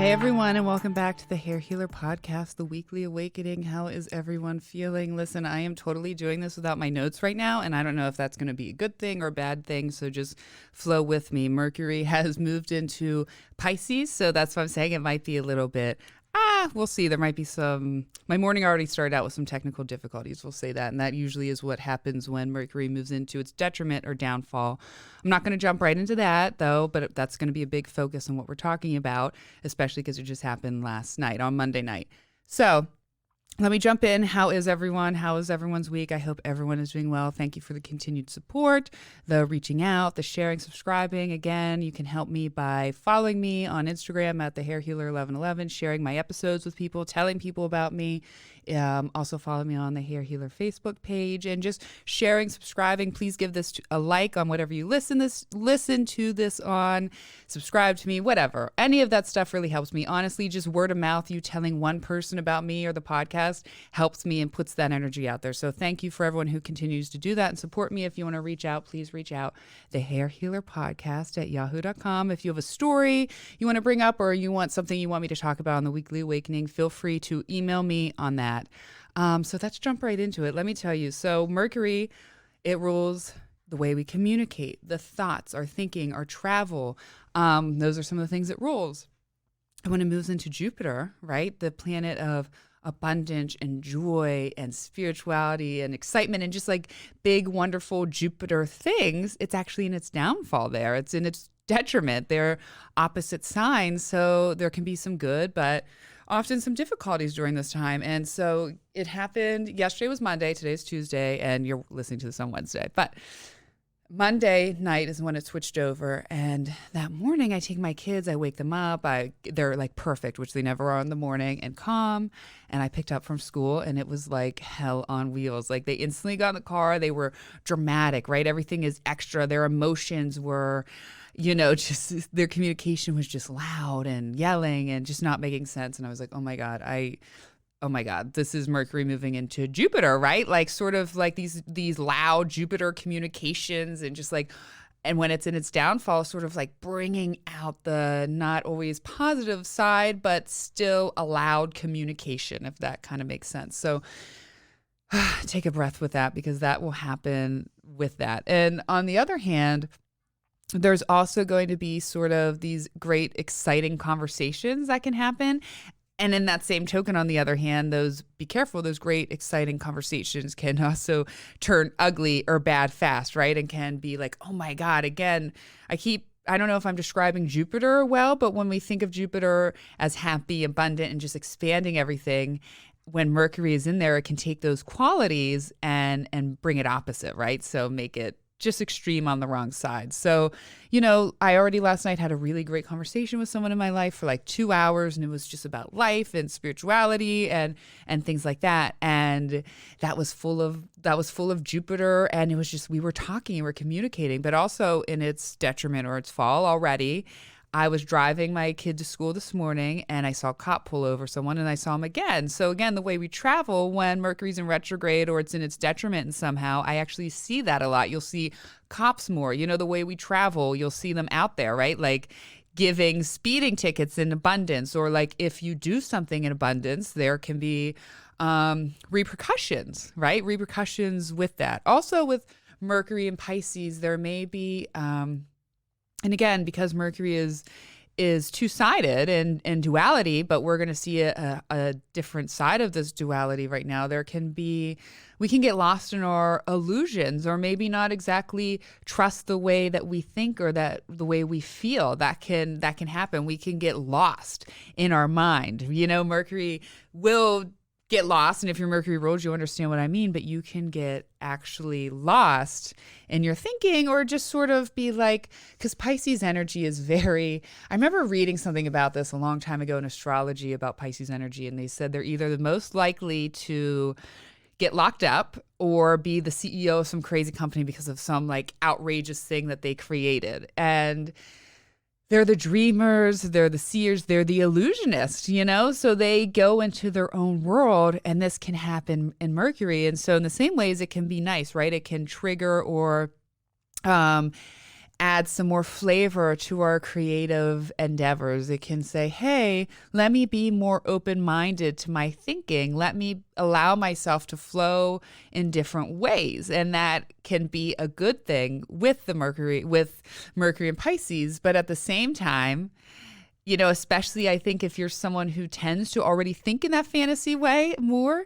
Hey everyone, and welcome back to the Hair Healer Podcast, the weekly awakening. How is everyone feeling? Listen, I am totally doing this without my notes right now, and I don't know if that's going to be a good thing or a bad thing, so just flow with me. Mercury has moved into Pisces, so that's why I'm saying it might be a little bit, we'll see. There might be my morning already started out with some technical difficulties, we'll say that, and that usually is what happens when Mercury moves into its detriment or downfall. I'm not going to jump right into that, though, but that's going to be a big focus on what we're talking about, especially because it just happened last night, on Monday night. So let me jump in. How is everyone? How is everyone's week? I hope everyone is doing well. Thank you for the continued support, the reaching out, the sharing, subscribing. Again, you can help me by following me on Instagram at the Hair Healer 1111, sharing my episodes with people, telling people about me. Also follow me on the Hair Healer Facebook page and just sharing, subscribing. Please give this a like on whatever you listen to this on, subscribe to me, whatever. Any of that stuff really helps me. Honestly, just word of mouth, you telling one person about me or the podcast helps me and puts that energy out there. So thank you for everyone who continues to do that and support me. If you want to reach out, please reach out. The Hair Healer Podcast at yahoo.com. If you have a story you want to bring up or you want something you want me to talk about on the Weekly Awakening, feel free to email me on that. So let's jump right into it. Let me tell you. So Mercury, it rules the way we communicate, the thoughts, our thinking, our travel. Those are some of the things it rules. And when it moves into Jupiter, right, the planet of abundance and joy and spirituality and excitement and just like big, wonderful Jupiter things, it's actually in its downfall there. It's in its detriment. They're opposite signs. So there can be some good, but often some difficulties during this time. And so it happened, yesterday was Monday, today's Tuesday, and you're listening to this on Wednesday. But Monday night is when it switched over. And that morning I take my kids, I wake them up. They're like perfect, which they never are in the morning, and calm. And I picked up from school and it was like hell on wheels. Like they instantly got in the car. They were dramatic, right? Everything is extra. Their emotions were, just their communication was just loud and yelling and just not making sense. And I was like, oh my God, this is Mercury moving into Jupiter, right? Like sort of like these loud Jupiter communications and just like, and when it's in its downfall, sort of like bringing out the not always positive side, but still a loud communication, if that kind of makes sense. So take a breath with that because that will happen with that. And on the other hand, there's also going to be sort of these great, exciting conversations that can happen. And in that same token, on the other hand, be careful, those great, exciting conversations can also turn ugly or bad fast, right? And can be like, oh my God, again, I don't know if I'm describing Jupiter well, but when we think of Jupiter as happy, abundant, and just expanding everything, when Mercury is in there, it can take those qualities and bring it opposite, right? So make it just extreme on the wrong side. So, I already last night had a really great conversation with someone in my life for like 2 hours, and it was just about life and spirituality and things like that. And that was full of Jupiter, and it was just, we were talking and we're communicating, but also in its detriment or its fall already. I was driving my kid to school this morning and I saw a cop pull over someone and I saw him again. So again, the way we travel when Mercury's in retrograde or it's in its detriment and somehow, I actually see that a lot. You'll see cops more, the way we travel, you'll see them out there, right? Like giving speeding tickets in abundance, or like if you do something in abundance, there can be repercussions, right? Repercussions with that. Also with Mercury and Pisces, there may be, and again, because Mercury is two-sided and duality, but we're going to see a different side of this duality right now. We can get lost in our illusions, or maybe not exactly trust the way that we think or that the way we feel. That can happen. We can get lost in our mind. Mercury will get lost. And if you're Mercury ruled, you understand what I mean, but you can get actually lost in your thinking, or just sort of be like, because Pisces energy is I remember reading something about this a long time ago in astrology about Pisces energy. And they said they're either the most likely to get locked up or be the CEO of some crazy company because of some like outrageous thing that they created. And they're the dreamers, they're the seers, they're the illusionists, so they go into their own world, and this can happen in Mercury. And so in the same ways, it can be nice, right? It can trigger or add some more flavor to our creative endeavors. It can say, hey, let me be more open-minded to my thinking. Let me allow myself to flow in different ways. And that can be a good thing with Mercury and Pisces. But at the same time, especially I think if you're someone who tends to already think in that fantasy way more,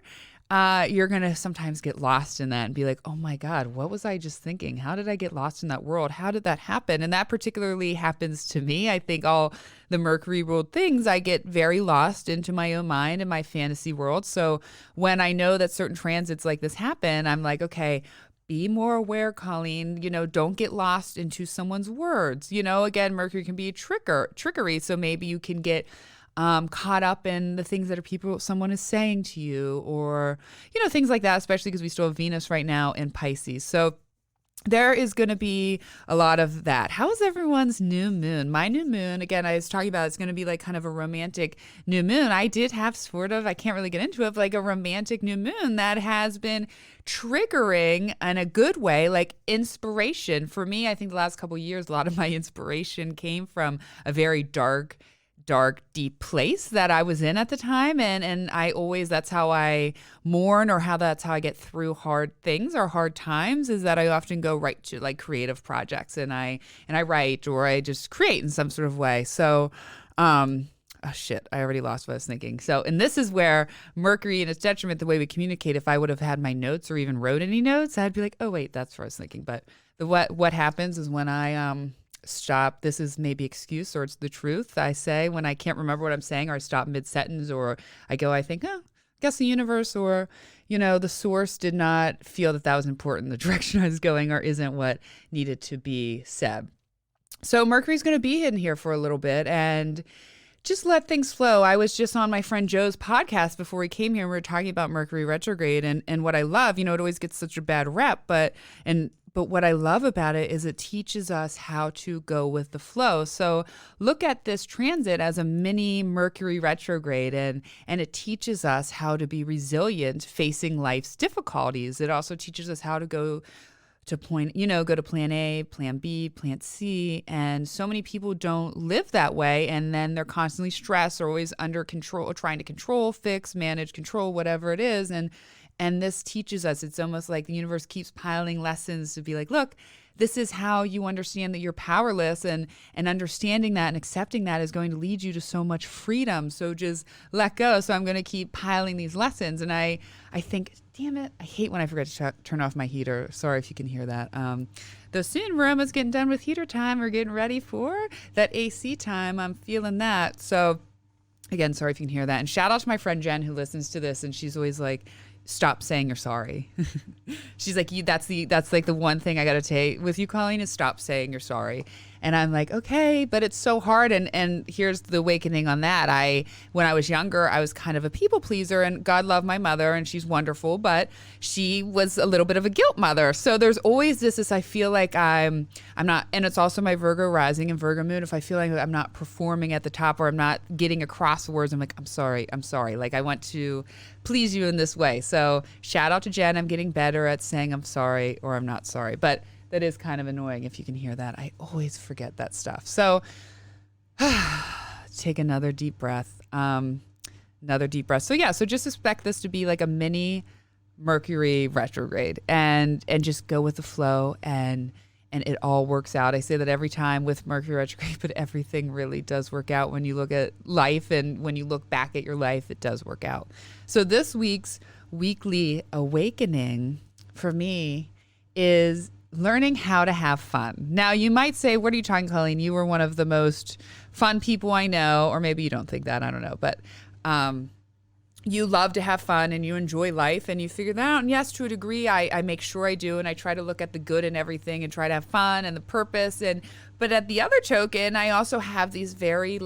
you're going to sometimes get lost in that and be like, oh my God, what was I just thinking? How did I get lost in that world? How did that happen? And that particularly happens to me. I think all the Mercury ruled things, I get very lost into my own mind and my fantasy world. So when I know that certain transits like this happen, I'm like, okay, be more aware, Colleen, don't get lost into someone's words. Again, Mercury can be a trickery. So maybe you can get caught up in the things that someone is saying to you, or, things like that, especially because we still have Venus right now in Pisces. So there is going to be a lot of that. How is everyone's new moon? My new moon, again, I was talking about, it's going to be like kind of a romantic new moon. I did have sort of, I can't really get into it, but like a romantic new moon that has been triggering in a good way, like inspiration. For me, I think the last couple of years, a lot of my inspiration came from a very dark, deep place that I was in at the time. And I always, that's how I mourn, or that's how I get through hard things or hard times, is that I often go right to like creative projects and I write, or I just create in some sort of way. So, oh shit, I already lost what I was thinking. So, and this is where Mercury and its detriment, the way we communicate, if I would have had my notes or even wrote any notes, I'd be like, oh wait, that's what I was thinking. But what happens is when I, stop, this is maybe excuse or it's the truth, I say when I can't remember what I'm saying, or I stop mid-sentence, or I think, I guess the universe or, the source did not feel that was important, the direction I was going, or isn't what needed to be said. So Mercury's going to be in here for a little bit and just let things flow. I was just on my friend Joe's podcast before we came here, and we were talking about Mercury retrograde and what I love, it always gets such a bad rep, but what I love about it is it teaches us how to go with the flow. So look at this transit as a mini Mercury retrograde, and it teaches us how to be resilient facing life's difficulties. It also teaches us how to go to go to plan A, plan B, plan C. And so many people don't live that way. And then they're constantly stressed or always under control, or trying to control, fix, manage, control, whatever it is. And this teaches us, it's almost like the universe keeps piling lessons to be like, look, this is how you understand that you're powerless, and understanding that and accepting that is going to lead you to so much freedom. So just let go. So I'm going to keep piling these lessons. And I think, damn it, I hate when I forget to turn off my heater. Sorry if you can hear that. Though soon we're almost getting done with heater time. We're getting ready for that AC time. I'm feeling that. So again, sorry if you can hear that. And shout out to my friend Jen who listens to this, and she's always like, stop saying you're sorry. She's like, that's like the one thing I got to take with you, Colleen, is stop saying you're sorry. And I'm like, okay, but it's so hard. And here's the awakening on that. When I was younger, I was kind of a people pleaser, and God love my mother, and she's wonderful, but she was a little bit of a guilt mother. So there's always this I feel like I'm not, and it's also my Virgo rising and Virgo moon. If I feel like I'm not performing at the top, or I'm not getting across the words, I'm like, I'm sorry. Like I want to please you in this way. So shout out to Jen. I'm getting better at saying I'm sorry or I'm not sorry. But that is kind of annoying if you can hear that. I always forget that stuff. So take another deep breath. So yeah, so just expect this to be like a mini Mercury retrograde, and just go with the flow, and it all works out. I say that every time with Mercury retrograde, but everything really does work out when you look at life, and when you look back at your life, it does work out. So this week's weekly awakening for me is learning how to have fun. Now, you might say, what are you talking, Colleen? You were one of the most fun people I know, or maybe you don't think that, I don't know. But you love to have fun, and you enjoy life, and you figure that out. And yes, to a degree, I make sure I do, and I try to look at the good in everything and try to have fun and the purpose. But at the other token, I also have these very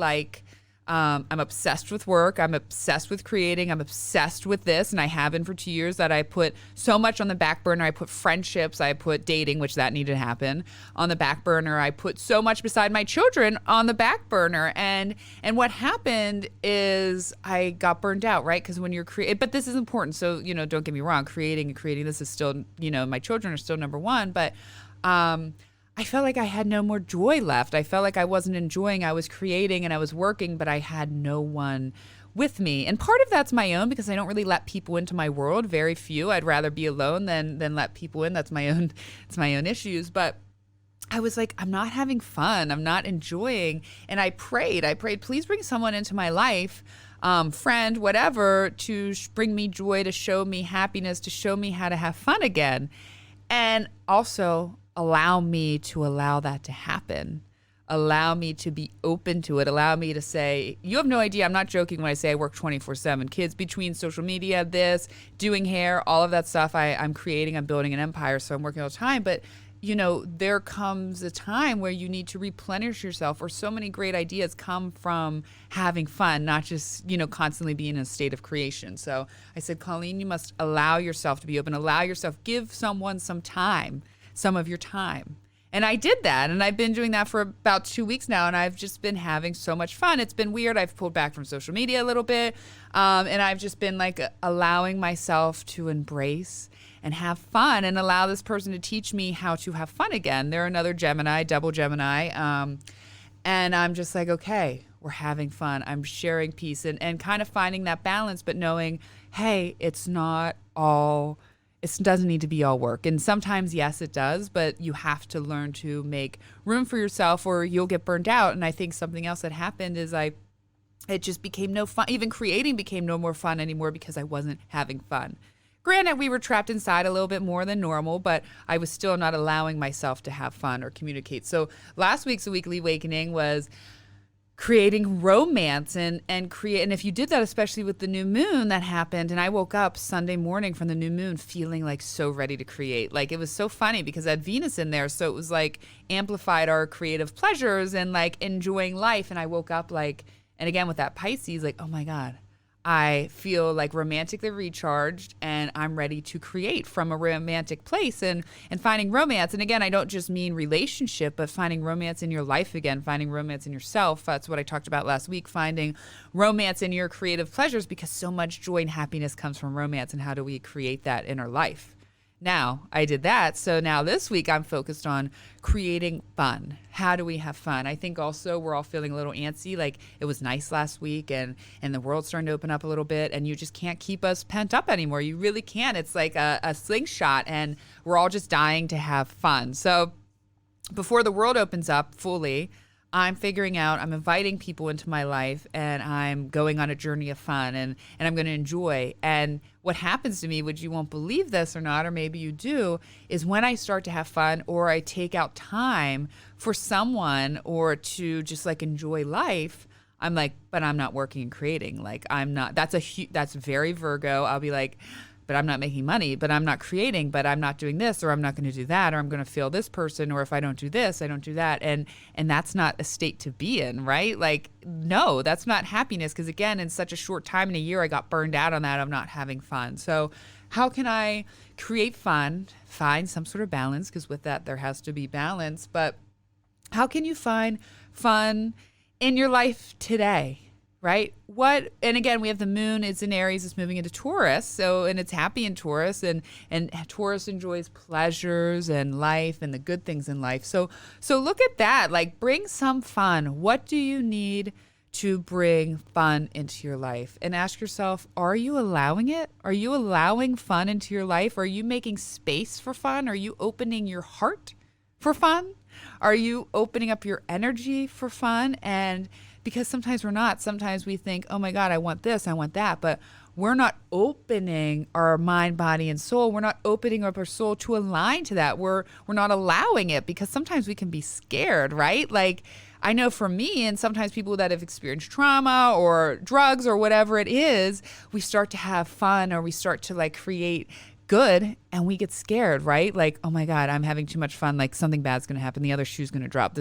I'm obsessed with work. I'm obsessed with creating. I'm obsessed with this. And I have been for 2 years, that I put so much on the back burner. I put friendships, I put dating, which that needed to happen, on the back burner. I put so much beside my children on the back burner. And what happened is I got burned out, right? Because when you're but this is important. So, don't get me wrong, creating, this is still, my children are still number one. But I felt like I had no more joy left. I felt like I wasn't enjoying. I was creating and I was working, but I had no one with me. And part of that's my own because I don't really let people into my world. Very few. I'd rather be alone than let people in. That's my own. It's my own issues. But I was like, I'm not having fun. I'm not enjoying. And I prayed, please bring someone into my life, friend, whatever, to bring me joy, to show me happiness, to show me how to have fun again. And also allow me to allow that to happen. Allow me to be open to it. Allow me to say, you have no idea. I'm not joking when I say I work 24/7. Kids, between social media, this, doing hair, all of that stuff, I'm creating, I'm building an empire. So I'm working all the time. But there comes a time where you need to replenish yourself, or so many great ideas come from having fun, not just, constantly being in a state of creation. So I said, Colleen, you must allow yourself to be open, allow yourself, give someone some of your time. And I did that. And I've been doing that for about 2 weeks now. And I've just been having so much fun. It's been weird. I've pulled back from social media a little bit. And I've just been like allowing myself to embrace and have fun and allow this person to teach me how to have fun again. They're another Gemini, double Gemini. And I'm just like, okay, we're having fun. I'm sharing peace and kind of finding that balance, but knowing, hey, it doesn't need to be all work. And sometimes, yes, it does, but you have to learn to make room for yourself or you'll get burned out. And I think something else that happened is it just became no fun. Even creating became no more fun anymore because I wasn't having fun. Granted, we were trapped inside a little bit more than normal, but I was still not allowing myself to have fun or communicate. So last week's Weekly Awakening was creating romance and if you did that, especially with the new moon that happened, and I woke up Sunday morning from the new moon feeling like so ready to create. Like it was so funny because I had Venus in there, so it was like amplified our creative pleasures and like enjoying life. And I woke up like, and again with that Pisces, like, oh my God, I feel like romantically recharged and I'm ready to create from a romantic place and finding romance. And again, I don't just mean relationship, but finding romance in your life again, finding romance in yourself. That's what I talked about last week, finding romance in your creative pleasures, because so much joy and happiness comes from romance. And how do we create that in our life? Now, I did that. So now this week I'm focused on creating fun. How do we have fun? I think also we're all feeling a little antsy. Like it was nice last week and the world's starting to open up a little bit and you just can't keep us pent up anymore. You really can't. It's like a slingshot and we're all just dying to have fun. So before the world opens up fully, I'm inviting people into my life and I'm going on a journey of fun and I'm going to enjoy. And what happens to me, which you won't believe this or not, or maybe you do, is when I start to have fun or I take out time for someone or to just like enjoy life, I'm like, but I'm not working and creating. Like I'm not, that's very Virgo. I'll be like, but I'm not making money, but I'm not creating, but I'm not doing this, or I'm not going to do that, or I'm going to fail this person, or if I don't do this, I don't do that. And that's not a state to be in, right? Like, no, that's not happiness. Because again, in such a short time in a year, I got burned out on that of not having fun. So how can I create fun, find some sort of balance? Because with that, there has to be balance. But how can you find fun in your life today? Right? And again, we have the moon, it's in Aries, it's moving into Taurus. So, and it's happy in Taurus and Taurus enjoys pleasures and life and the good things in life. So look at that, like bring some fun. What do you need to bring fun into your life? And ask yourself, are you allowing it? Are you allowing fun into your life? Are you making space for fun? Are you opening your heart for fun? Are you opening up your energy for fun? And because sometimes we're not. Sometimes we think, oh my God, I want this, I want that. But we're not opening our mind, body, and soul. We're not opening up our soul to align to that. We're not allowing it because sometimes we can be scared, right? Like I know for me and sometimes people that have experienced trauma or drugs or whatever it is, we start to have fun or we start to like create good and we get scared, right? Like, oh my God, I'm having too much fun. Like something bad's going to happen. The other shoe's going to drop.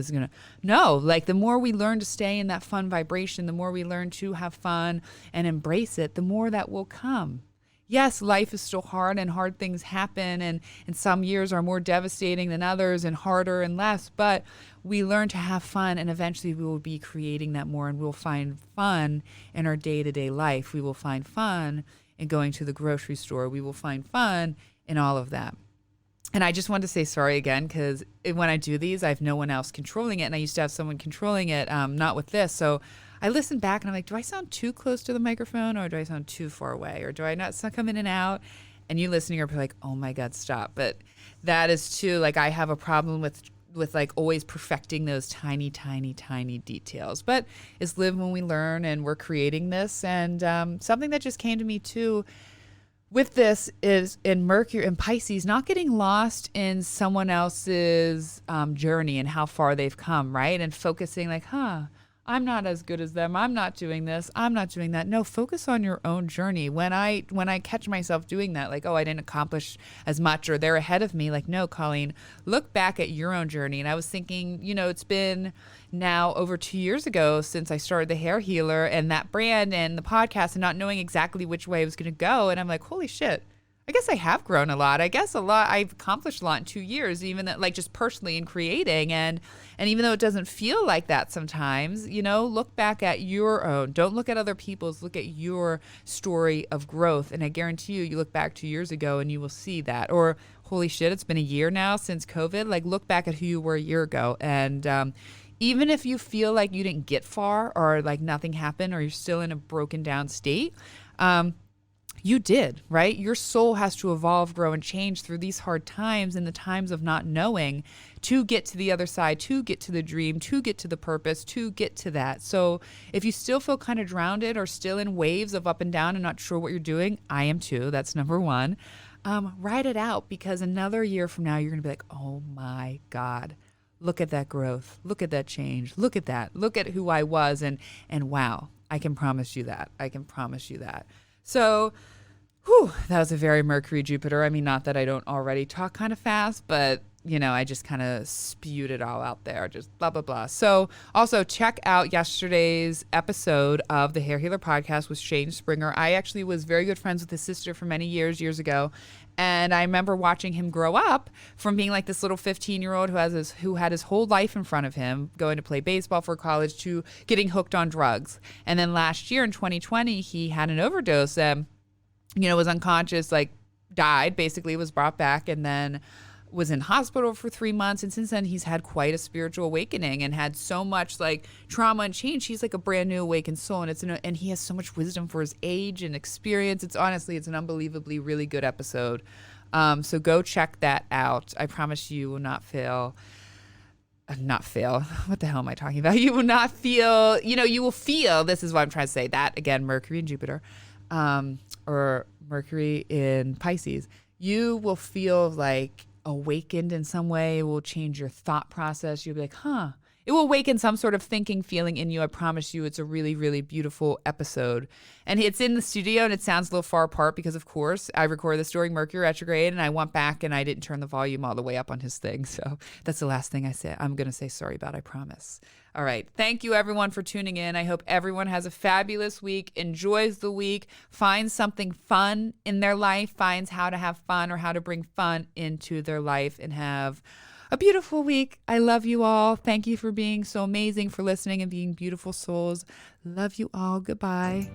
No, like the more we learn to stay in that fun vibration, the more we learn to have fun and embrace it, the more that will come. Yes, life is still hard and hard things happen. And some years are more devastating than others and harder and less, but we learn to have fun and eventually we will be creating that more and we'll find fun in our day-to-day life. We will find fun in going to the grocery store. We will find fun in all of that. And I just wanted to say sorry again, because when I do these, I have no one else controlling it. And I used to have someone controlling it, not with this. So I listen back and I'm like, do I sound too close to the microphone, or do I sound too far away? Or do I not come in and out? And you listening are like, oh my God, stop. But that is too, like, I have a problem with like always perfecting those tiny, tiny, tiny details. But it's live when we learn, and we're creating this. And something that just came to me too with this is in Mercury and Pisces, not getting lost in someone else's journey and how far they've come, right? And focusing like, I'm not as good as them. I'm not doing this. I'm not doing that. No, focus on your own journey. When I catch myself doing that, like, oh, I didn't accomplish as much, or they're ahead of me, like, no, Colleen, look back at your own journey. And I was thinking, it's been now over 2 years ago since I started the hair healer and that brand and the podcast, and not knowing exactly which way I was going to go. And I'm like, holy shit. I guess I have grown a lot. I've accomplished a lot in 2 years, even that, like, just personally in creating. And even though it doesn't feel like that sometimes, look back at your own. Don't look at other people's. Look at your story of growth. And I guarantee you look back 2 years ago and you will see that. Or, holy shit, it's been a year now since COVID. Like, look back at who you were a year ago. And even if you feel like you didn't get far, or like nothing happened, or you're still in a broken down state, you did, right? Your soul has to evolve, grow, and change through these hard times and the times of not knowing, to get to the other side, to get to the dream, to get to the purpose, to get to that. So if you still feel kind of drowned or still in waves of up and down and not sure what you're doing, I am too. That's number one. Write it out, because another year from now, you're going to be like, oh my God, look at that growth. Look at that change. Look at that. Look at who I was. And wow, I can promise you that. I can promise you that. So, that was a very Mercury Jupiter. I mean, not that I don't already talk kind of fast, but, I just kind of spewed it all out there, just blah, blah, blah. So also check out yesterday's episode of the Hair Healer podcast with Shane Springer. I actually was very good friends with his sister for many years ago. And I remember watching him grow up from being like this little 15-year-old who had his whole life in front of him, going to play baseball for college, to getting hooked on drugs. And then last year in 2020, he had an overdose. Was unconscious, like died, basically was brought back, and then was in hospital for 3 months. And since then, he's had quite a spiritual awakening and had so much like trauma and change. He's like a brand new awakened soul, and he has so much wisdom for his age and experience. It's an unbelievably really good episode. So go check that out. I promise you will not fail. Not fail. What the hell am I talking about? You will not feel, you will feel, this is what I'm trying to say, that again, Mercury and Jupiter, or Mercury in Pisces, you will feel like awakened in some way. It will change your thought process. You'll be like, it will awaken some sort of thinking feeling in you. I promise you, it's a really, really beautiful episode. And it's in the studio, and it sounds a little far apart because, of course, I recorded this during Mercury Retrograde, and I went back and I didn't turn the volume all the way up on his thing. So that's the last thing I said. I'm going to say sorry about, I promise. All right. Thank you, everyone, for tuning in. I hope everyone has a fabulous week, enjoys the week, finds something fun in their life, finds how to have fun or how to bring fun into their life, and have a beautiful week. I love you all. Thank you for being so amazing, for listening and being beautiful souls. Love you all. Goodbye.